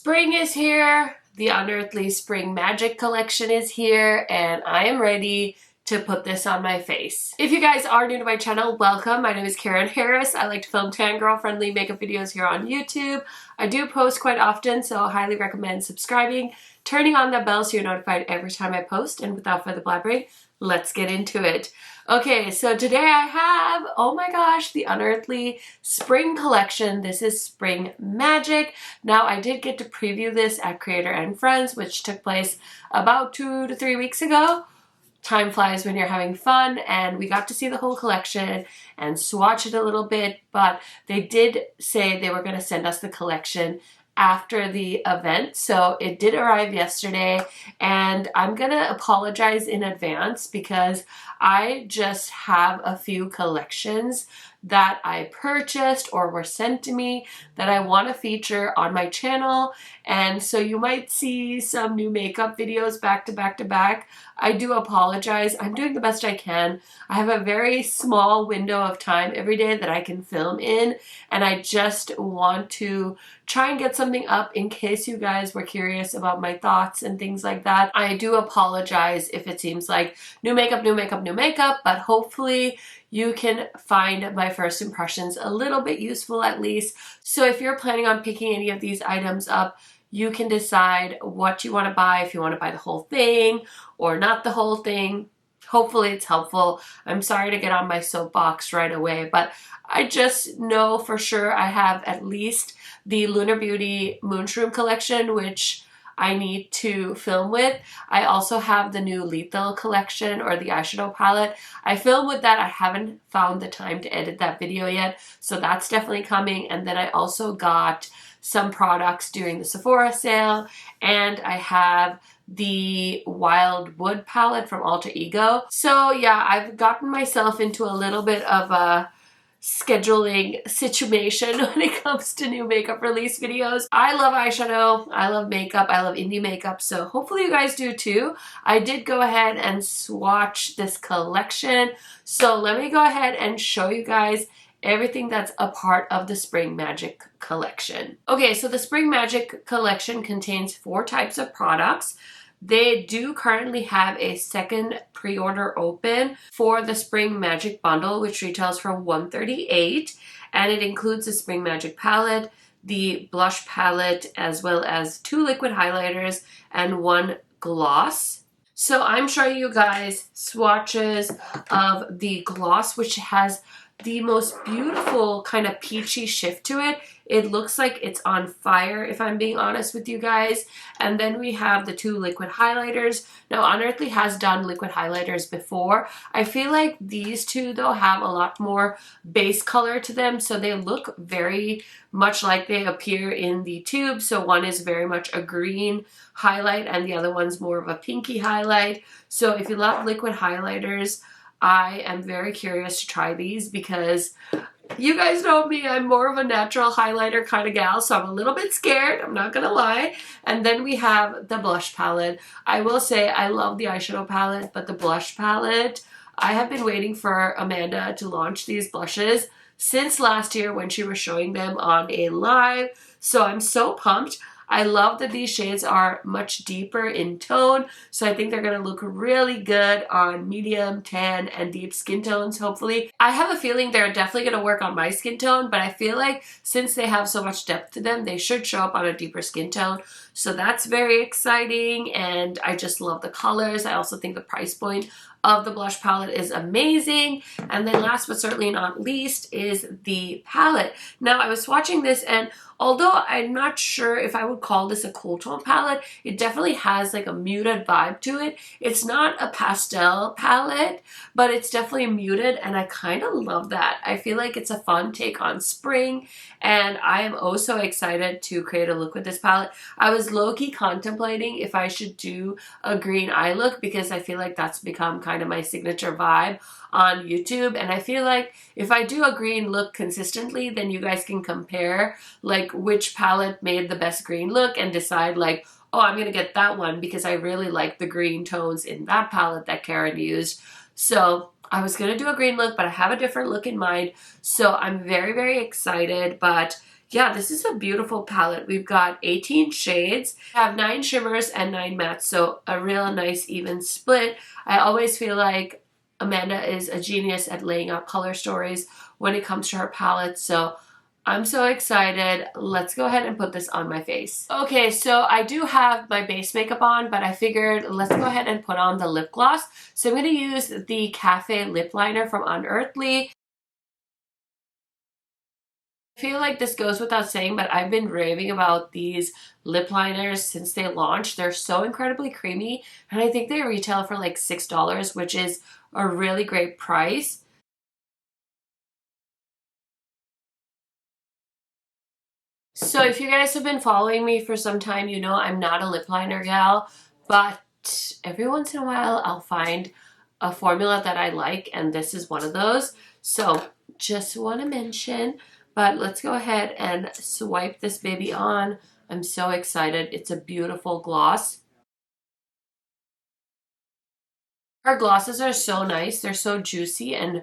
Spring is here, the Unearthly Spring Magic collection is here, and I am ready to put this on my face. If you guys are new to my channel, welcome. My name is KARENHARRIS. I like to film tan girl friendly makeup videos here on YouTube. I do post quite often, so I highly recommend subscribing, turning on that bell so you're notified every time I post, and without further blabbering, let's get into it. Okay, so today I have, oh my gosh, the Unearthly Spring Collection. This is Spring Magic. Now, I did get to preview this at Creator and Friends, which took place about 2 to 3 weeks ago. Time flies when you're having fun, and we got to see the whole collection and swatch it a little bit, but they did say they were going to send us the collection after the event, so it did arrive yesterday, and I'm gonna apologize in advance because I just have a few collections that I purchased or were sent to me that I want to feature on my channel, and so you might see some new makeup videos back to back to back. I do apologize. I'm doing the best I can. I have a very small window of time every day that I can film in, and I just want to try and get something up in case you guys were curious about my thoughts and things like that. I do apologize if it seems like new makeup, but hopefully you can find my first impressions a little bit useful at least. So if you're planning on picking any of these items up, you can decide what you want to buy, if you want to buy the whole thing or not the whole thing. Hopefully it's helpful. I'm sorry to get on my soapbox right away, but I just know for sure I have at least the Lunar Beauty Moonshroom collection, which I need to film with. I also have the new Lethal collection, or the eyeshadow palette. I filmed with that. I haven't found the time to edit that video yet, so that's definitely coming. And then I also got some products during the Sephora sale, and I have the Wild Wood palette from Alter Ego. So yeah, I've gotten myself into a little bit of a scheduling situation when it comes to new makeup release videos. I love eyeshadow, I love makeup, I love indie makeup, so hopefully you guys do too. I did go ahead and swatch this collection, so let me go ahead and show you guys everything that's a part of the Spring Magic collection. Okay, so the Spring Magic collection contains 4 types of products. They do currently have a second pre-order open for the Spring Magic bundle, which retails for $138, and it includes the Spring Magic palette, the blush palette, as well as 2 liquid highlighters and 1 gloss. So I'm showing you guys swatches of the gloss, which has the most beautiful kind of peachy shift to it. It looks like it's on fire, if I'm being honest with you guys. And then we have the 2 liquid highlighters. Now, Unearthly has done liquid highlighters before. I feel like these 2, though, have a lot more base color to them, so they look very much like they appear in the tube. So one is very much a green highlight, and the other one's more of a pinky highlight. So if you love liquid highlighters, I am very curious to try these because you guys know me, I'm more of a natural highlighter kind of gal, so I'm a little bit scared, I'm not gonna lie. And then we have the blush palette. I will say I love the eyeshadow palette, but the blush palette, I have been waiting for Amanda to launch these blushes since last year when she was showing them on a live, so I'm so pumped. I love that these shades are much deeper in tone, so I think they're going to look really good on medium, tan, and deep skin tones, hopefully. I have a feeling they're definitely going to work on my skin tone, but I feel like since they have so much depth to them, they should show up on a deeper skin tone. So that's very exciting, and I just love the colors. I also think the price point of the blush palette is amazing. And then last but certainly not least is the palette. Now, I was swatching this, and although I'm not sure if I would call this a cool tone palette, it definitely has like a muted vibe to it. It's not a pastel palette, but it's definitely muted, and I kind of love that. I feel like it's a fun take on spring, and I am oh so excited to create a look with this palette. I was low-key contemplating if I should do a green eye look because I feel like that's become kind of my signature vibe on YouTube, and I feel like if I do a green look consistently, then you guys can compare like which palette made the best green look and decide like, oh, I'm gonna get that one because I really like the green tones in that palette that Karen used. So I was gonna do a green look, but I have a different look in mind, so I'm very, very excited. But yeah, this is a beautiful palette. We've got 18 shades, have 9 shimmers and 9 mattes, so a real nice even split. I always feel like Amanda is a genius at laying out color stories when it comes to her palettes, so I'm so excited. Let's go ahead and put this on my face. Okay, so I do have my base makeup on, but I figured let's go ahead and put on the lip gloss. So I'm going to use the Cafe Lip Liner from Unearthly. I feel like this goes without saying, but I've been raving about these lip liners since they launched. They're so incredibly creamy, and I think they retail for like $6, which is a really great price. So if you guys have been following me for some time, you know I'm not a lip liner gal, but every once in a while I'll find a formula that I like, and this is one of those. So just want to mention, but let's go ahead and swipe this baby on. I'm so excited. It's a beautiful gloss. Her glosses are so nice. They're so juicy and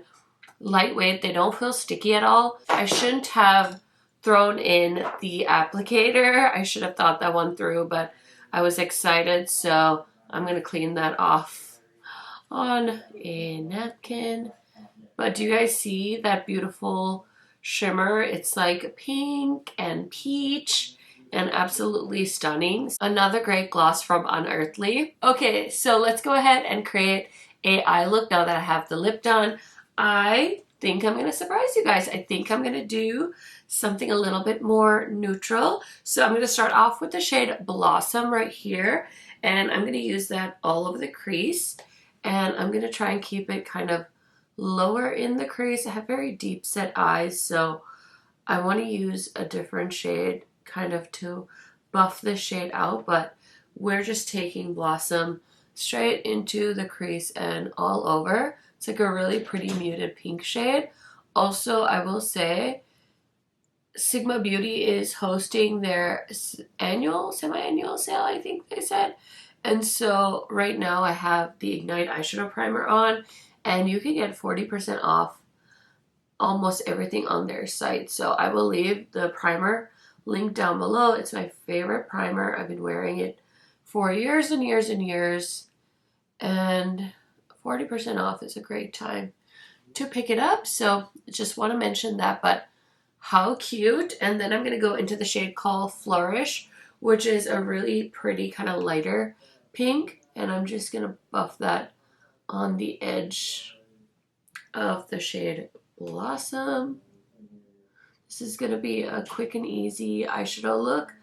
lightweight. They don't feel sticky at all. I shouldn't have thrown in the applicator. I should have thought that one through, but I was excited, so I'm going to clean that off on a napkin. But do you guys see that beautiful shimmer? It's like pink and peach and absolutely stunning. Another great gloss from Unearthly. Okay, so let's go ahead and create a eye look now that I have the lip done. I think I'm going to surprise you guys. I think I'm going to do something a little bit more neutral. So I'm going to start off with the shade Blossom right here. And I'm going to use that all over the crease. And I'm going to try and keep it kind of lower in the crease. I have very deep set eyes, so I want to use a different shade kind of to buff this shade out. But we're just taking Blossom straight into the crease and all over. It's like a really pretty muted pink shade. Also, I will say Sigma Beauty is hosting their annual, semi-annual sale, I think they said. And so right now I have the Ignite Eyeshadow Primer on, and you can get 40% off almost everything on their site. So I will leave the primer link down below. It's my favorite primer. I've been wearing it for years and years and years, and 40% off is a great time to pick it up. So just want to mention that, but how cute. And then I'm going to go into the shade called Flourish, which is a really pretty kind of lighter pink, and I'm just going to buff that on the edge of the shade Blossom. This is going to be a quick and easy eyeshadow look.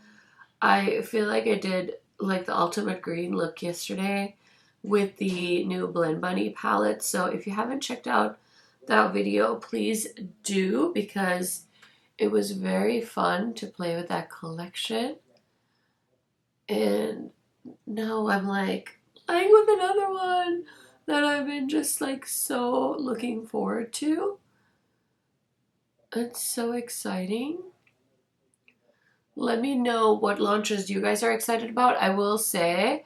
I feel like I did like the ultimate green look yesterday with the new Blend Bunny palette. So if you haven't checked out that video, please do, because it was very fun to play with that collection. And now I'm like playing with another one that I've been just like so looking forward to. It's so exciting. Let me know what launches you guys are excited about. I will say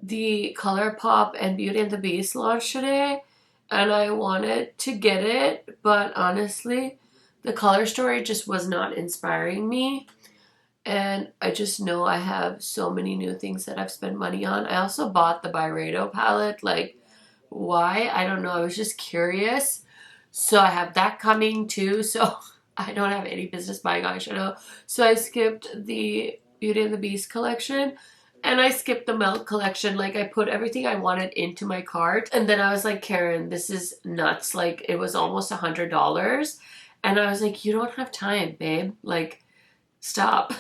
the ColourPop and Beauty and the Beast launched today, and I wanted to get it, but honestly, the color story just was not inspiring me. And I just know I have so many new things that I've spent money on. I also bought the Byredo palette. Like, why? I don't know. I was just curious. So I have that coming too. So I don't have any business buying eyeshadow. So I skipped the Beauty and the Beast collection. And I skipped the Melt collection. Like, I put everything I wanted into my cart. And then I was like, Karen, this is nuts. Like, it was almost $100. And I was like, you don't have time, babe. Like, stop.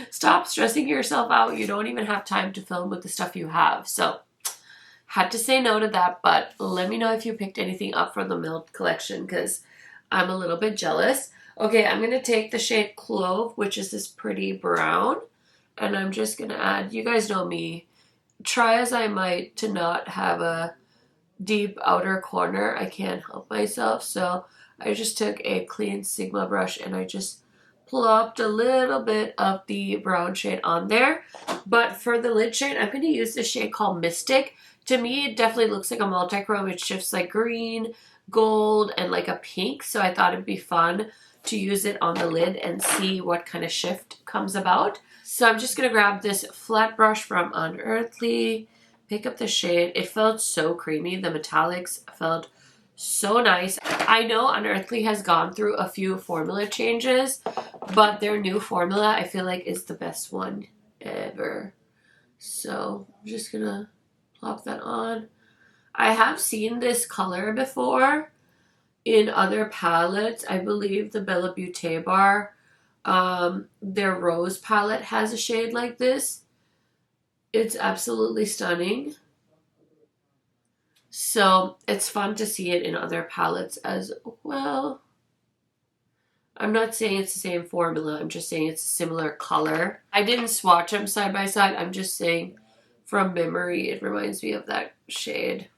Stop stressing yourself out. You don't even have time to film with the stuff you have. So had to say no to that, but let me know if you picked anything up from the Melt collection, because I'm a little bit jealous. Okay, I'm going to take the shade Clove, which is this pretty brown, and I'm just going to add, you guys know me, try as I might to not have a deep outer corner. I can't help myself, so I just took a clean Sigma brush and I just plopped a little bit of the brown shade on there. But for the lid shade, I'm going to use this shade called Mystic. To me, it definitely looks like a multi-chrome. It shifts like green, gold, and like a pink. So I thought it'd be fun to use it on the lid and see what kind of shift comes about. So I'm just going to grab this flat brush from Unearthly, pick up the shade. It felt so creamy. The metallics felt so nice. I know Unearthly has gone through a few formula changes, but their new formula I feel like is the best one ever. So I'm just going to plop that on. I have seen this color before in other palettes. I believe the Bella Beaute bar, their Rose palette has a shade like this. It's absolutely stunning. So it's fun to see it in other palettes as well. I'm not saying it's the same formula. I'm just saying it's a similar color. I didn't swatch them side by side. I'm just saying from memory, it reminds me of that shade.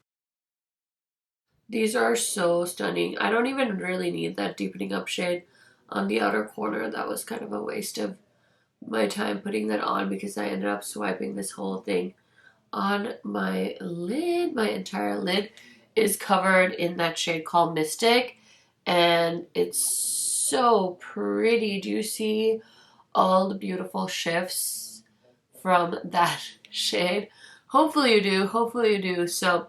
These are so stunning. I don't even really need that deepening up shade on the outer corner. That was kind of a waste of my time putting that on because I ended up swiping this whole thing on my lid. My entire lid is covered in that shade called Mystic, and it's so pretty. Do you see all the beautiful shifts from that shade? Hopefully you do. Hopefully you do. So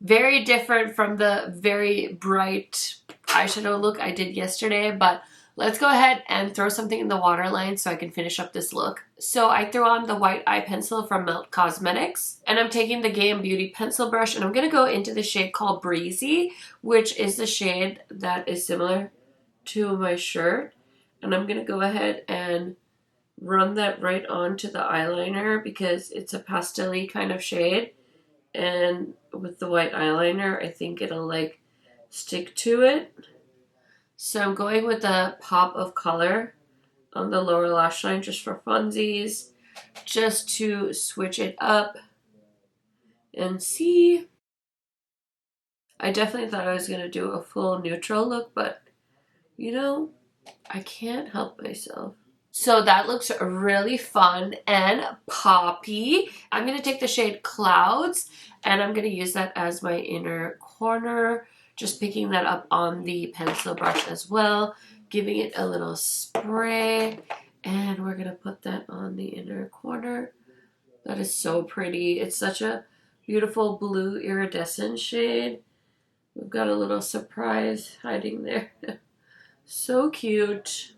very different from the very bright eyeshadow look I did yesterday, but let's go ahead and throw something in the waterline so I can finish up this look. So I threw on the white eye pencil from Melt Cosmetics, and I'm taking the Game Beauty pencil brush, and I'm going to go into the shade called Breezy, which is the shade that is similar to my shirt. And I'm going to go ahead and run that right onto the eyeliner because it's a pastel-y kind of shade. And with the white eyeliner, I think it'll like stick to it. So I'm going with a pop of color on the lower lash line just for funsies, just to switch it up and see. I definitely thought I was going to do a full neutral look, but you know, I can't help myself. So that looks really fun and poppy. I'm going to take the shade Clouds, and I'm going to use that as my inner corner. Just picking that up on the pencil brush as well, giving it a little spray, and we're going to put that on the inner corner. That is so pretty. It's such a beautiful blue iridescent shade. We've got a little surprise hiding there. So cute.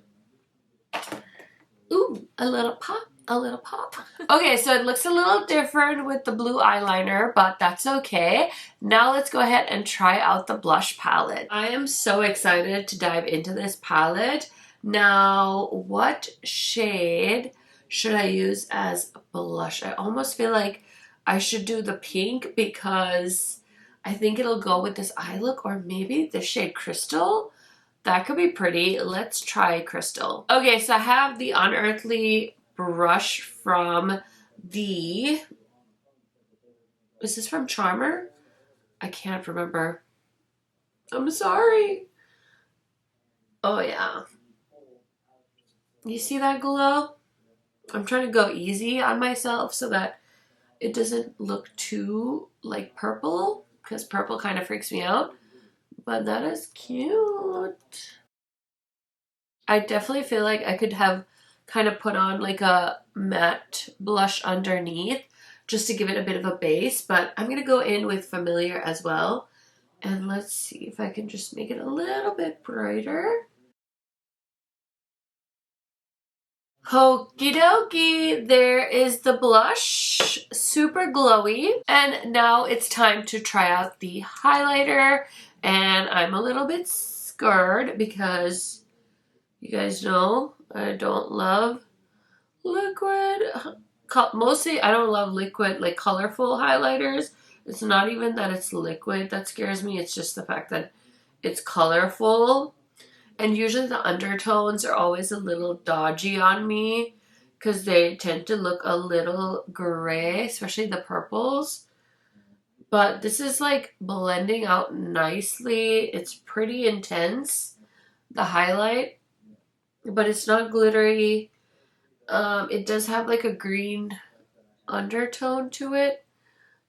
Ooh, a little pop, a little pop. Okay, so it looks a little different with the blue eyeliner, but that's okay. Now let's go ahead and try out the blush palette. I am so excited to dive into this palette. Now, what shade should I use as blush? I almost feel like I should do the pink because I think it'll go with this eye look, or maybe the shade Crystal. That could be pretty. Let's try Crystal. Okay, so I have the Unearthly brush from the... Is this from Charmer? I can't remember. I'm sorry. Oh, yeah. You see that glow? I'm trying to go easy on myself so that it doesn't look too like purple, because purple kind of freaks me out. But that is cute. I definitely feel like I could have kind of put on like a matte blush underneath just to give it a bit of a base, but I'm going to go in with Familiar as well. And let's see if I can just make it a little bit brighter. Okie dokie, there is the blush, super glowy. And now it's time to try out the highlighter. And I'm a little bit scared because you guys know I don't love liquid. Mostly I don't love liquid, like colorful highlighters. It's not even that it's liquid that scares me. It's just the fact that it's colorful. And usually the undertones are always a little dodgy on me because they tend to look a little gray, especially the purples. But this is like blending out nicely. It's pretty intense, the highlight, but it's not glittery. It does have like a green undertone to it.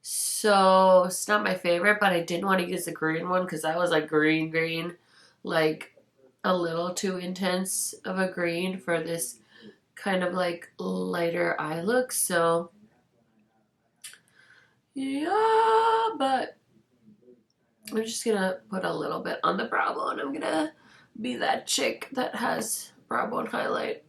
So it's not my favorite, but I didn't want to use the green one because that was like green, like a little too intense of a green for this kind of like lighter eye look. So yeah, but I'm just gonna put a little bit on the brow bone. I'm gonna be that chick that has brow bone highlight.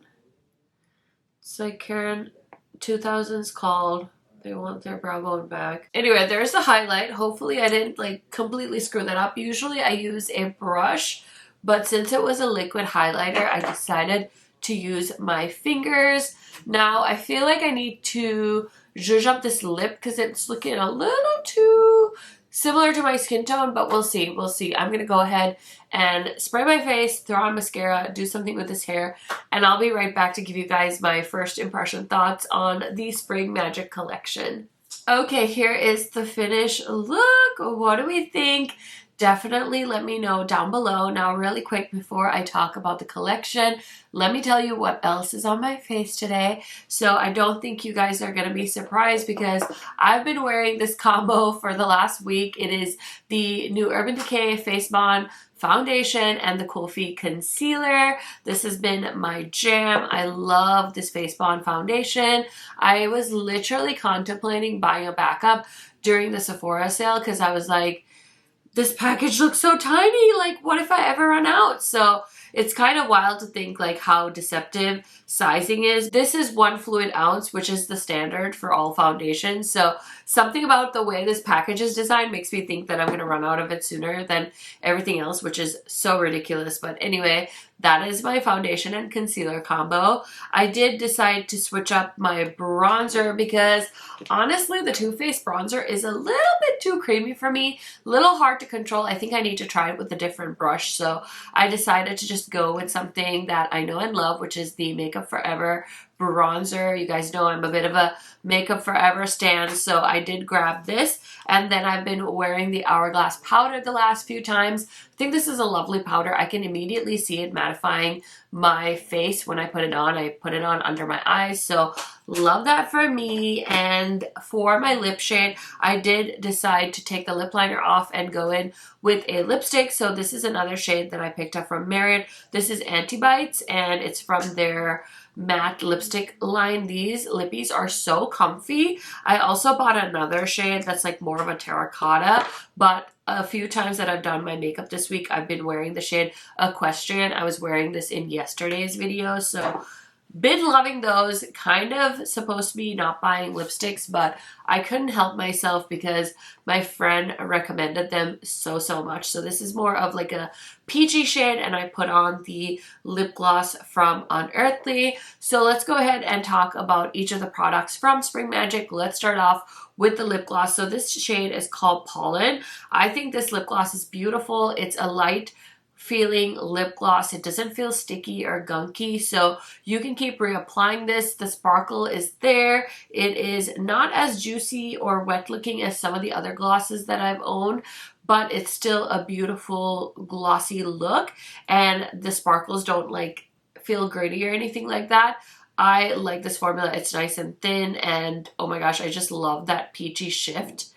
It's like Karen 2000's called. They want their brow bone back. Anyway, there's the highlight. Hopefully I didn't like completely screw that up. Usually I use a brush, but since it was a liquid highlighter, I decided to use my fingers. Now I feel like I need to zhuzh up this lip because it's looking a little too similar to my skin tone, but we'll see. We'll see. I'm gonna go ahead and spray my face, throw on mascara, do something with this hair, and I'll be right back to give you guys my first impression thoughts on the Spring Magic collection. Okay, here is the finished look. What do we think? Definitely let me know down below. Now, really quick before I talk about the collection, let me tell you what else is on my face today. So I don't think you guys are going to be surprised because I've been wearing this combo for the last week. It is the new Urban Decay Face Bond foundation and the Cool Feet concealer. This has been my jam. I love this Face Bond foundation. I was literally contemplating buying a backup during the Sephora sale because I was like, this package looks so tiny, like what if I ever run out? So it's kind of wild to think like how deceptive sizing is. This is 1 fluid ounce, which is the standard for all foundations. So something about the way this package is designed makes me think that I'm gonna run out of it sooner than everything else, which is so ridiculous. But anyway, that is my foundation and concealer combo. I did decide to switch up my bronzer because honestly, the Too Faced bronzer is a little bit too creamy for me, a little hard to control. I think I need to try it with a different brush. So I decided to just go with something that I know and love, which is the Makeup Forever bronzer. You guys know I'm a bit of a Makeup Forever stan, so I did grab this, and then I've been wearing the Hourglass powder the last few times. I think this is a lovely powder. I can immediately see it mattifying my face when I put it on. I put it on under my eyes, so love that for me. And for my lip shade, I did decide to take the lip liner off and go in with a lipstick. So this is another shade that I picked up from Marriott. This is Antibites, and it's from their matte lipstick line. These lippies are so comfy. I also bought another shade that's like more of a terracotta, but a few times that I've done my makeup this week, I've been wearing the shade Equestrian. I was wearing this in yesterday's video, so been loving those. Kind of supposed to be not buying lipsticks, but I couldn't help myself because my friend recommended them so much. So this is more of like a peachy shade, and I put on the lip gloss from Unearthly. So let's go ahead and talk about each of the products from Spring Magic. Let's start off with the lip gloss. So this shade is called Pollen. I think this lip gloss is beautiful. It's a light feeling lip gloss. It doesn't feel sticky or gunky, so you can keep reapplying this. The sparkle is there. It is not as juicy or wet looking as some of the other glosses that I've owned, but it's still a beautiful glossy look, and the sparkles don't like feel gritty or anything like that. I like this formula. It's nice and thin, and oh my gosh, I just love that peachy shift.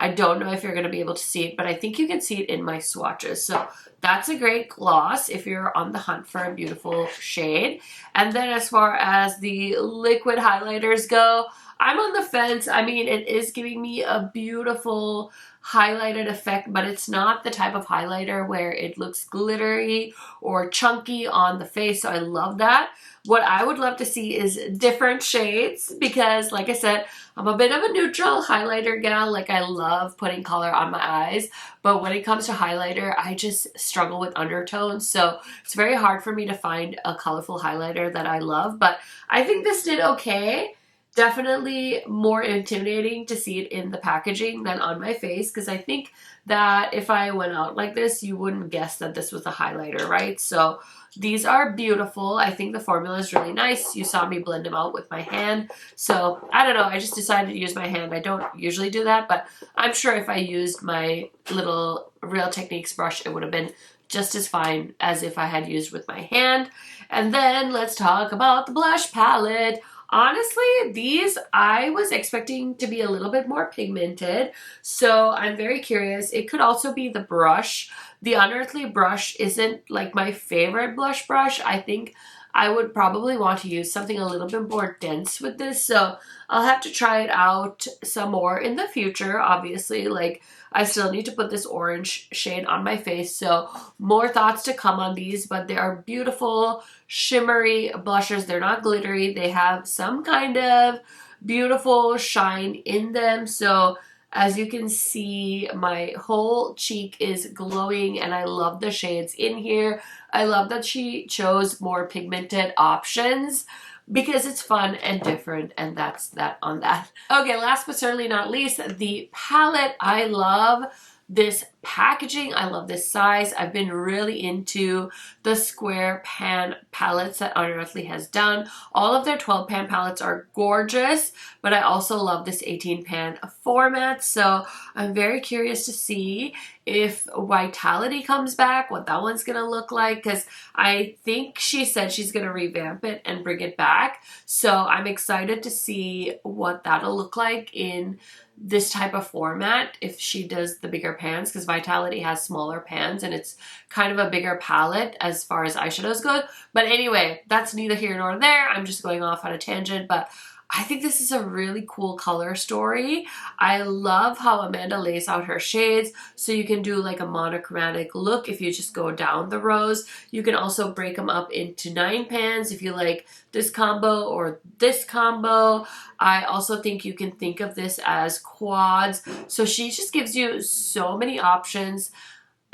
I don't know if you're going to be able to see it, but I think you can see it in my swatches. So that's a great gloss if you're on the hunt for a beautiful shade. And then as far as the liquid highlighters go, I'm on the fence. I mean, it is giving me a beautiful highlighted effect, but it's not the type of highlighter where it looks glittery or chunky on the face. So I love that. What I would love to see is different shades because, like I said, I'm a bit of a neutral highlighter gal. Like, I love putting color on my eyes, but when it comes to highlighter, I just struggle with undertones. So it's very hard for me to find a colorful highlighter that I love, but I think this did okay. Definitely more intimidating to see it in the packaging than on my face, because I think that if I went out like this, you wouldn't guess that this was a highlighter, right? So these are beautiful. I think the formula is really nice. You saw me blend them out with my hand. So I don't know. I just decided to use my hand. I don't usually do that, but I'm sure if I used my little Real Techniques brush, it would have been just as fine as if I had used with my hand. And then let's talk about the blush palette. Honestly, these I was expecting to be a little bit more pigmented, so I'm very curious. It could also be the brush. The Unearthly brush isn't like my favorite blush brush. I think I would probably want to use something a little bit more dense with this, so I'll have to try it out some more in the future. Obviously, like, I still need to put this orange shade on my face, so more thoughts to come on these, but they are beautiful, shimmery blushers. They're not glittery. They have some kind of beautiful shine in them, so as you can see, my whole cheek is glowing and I love the shades in here. I love that she chose more pigmented options because it's fun and different, and that's that on that. Okay, last but certainly not least, the palette. I love this packaging. I love this size. I've been really into the square pan palettes that Unearthly has done. All of their 12 pan palettes are gorgeous, but I also love this 18 pan format. So I'm very curious to see if Vitality comes back, what that one's gonna look like, because I think she said she's gonna revamp it and bring it back. So I'm excited to see what that'll look like in this type of format if she does the bigger pans, because Vitality has smaller pans and it's kind of a bigger palette as far as eyeshadows go. But anyway, that's neither here nor there. I'm just going off on a tangent, but I think this is a really cool color story. I love how Amanda lays out her shades, so you can do like a monochromatic look if you just go down the rows. You can also break them up into 9 pans if you like this combo or this combo. I also think you can think of this as quads. So she just gives you so many options.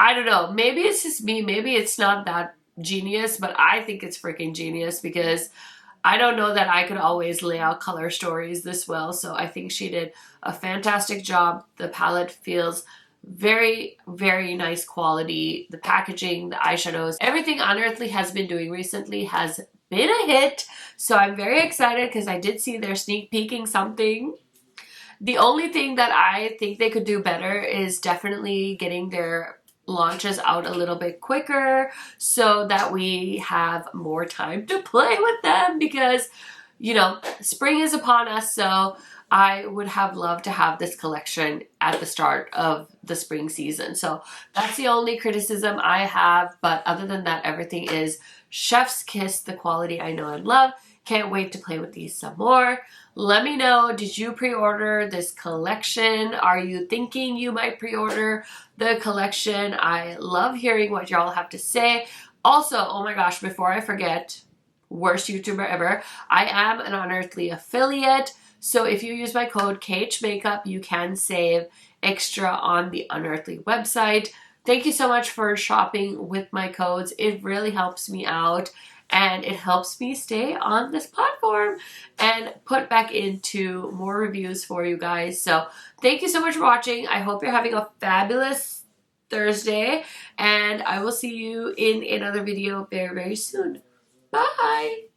I don't know, maybe it's just me, maybe it's not that genius, but I think it's freaking genius because I don't know that I could always lay out color stories this well, so I think she did a fantastic job. The palette feels very, very nice quality. The packaging, the eyeshadows, everything Unearthly has been doing recently has been a hit, so I'm very excited because I did see they're sneak peeking something. The only thing that I think they could do better is definitely getting their launches out a little bit quicker so that we have more time to play with them, because, you know, spring is upon us, so I would have loved to have this collection at the start of the spring season. So that's the only criticism I have, but other than that, everything is chef's kiss, the quality I know and love. Can't wait to play with these some more. Let me know, did you pre-order this collection? Are you thinking you might pre-order the collection? I love hearing what y'all have to say. Also, oh my gosh, before I forget, worst YouTuber ever, I am an Unearthly affiliate. So if you use my code KHMAKEUP, you can save extra on the Unearthly website. Thank you so much for shopping with my codes. It really helps me out. And it helps me stay on this platform and put back into more reviews for you guys. So thank you so much for watching. I hope you're having a fabulous Thursday. And I will see you in another video very, very soon. Bye!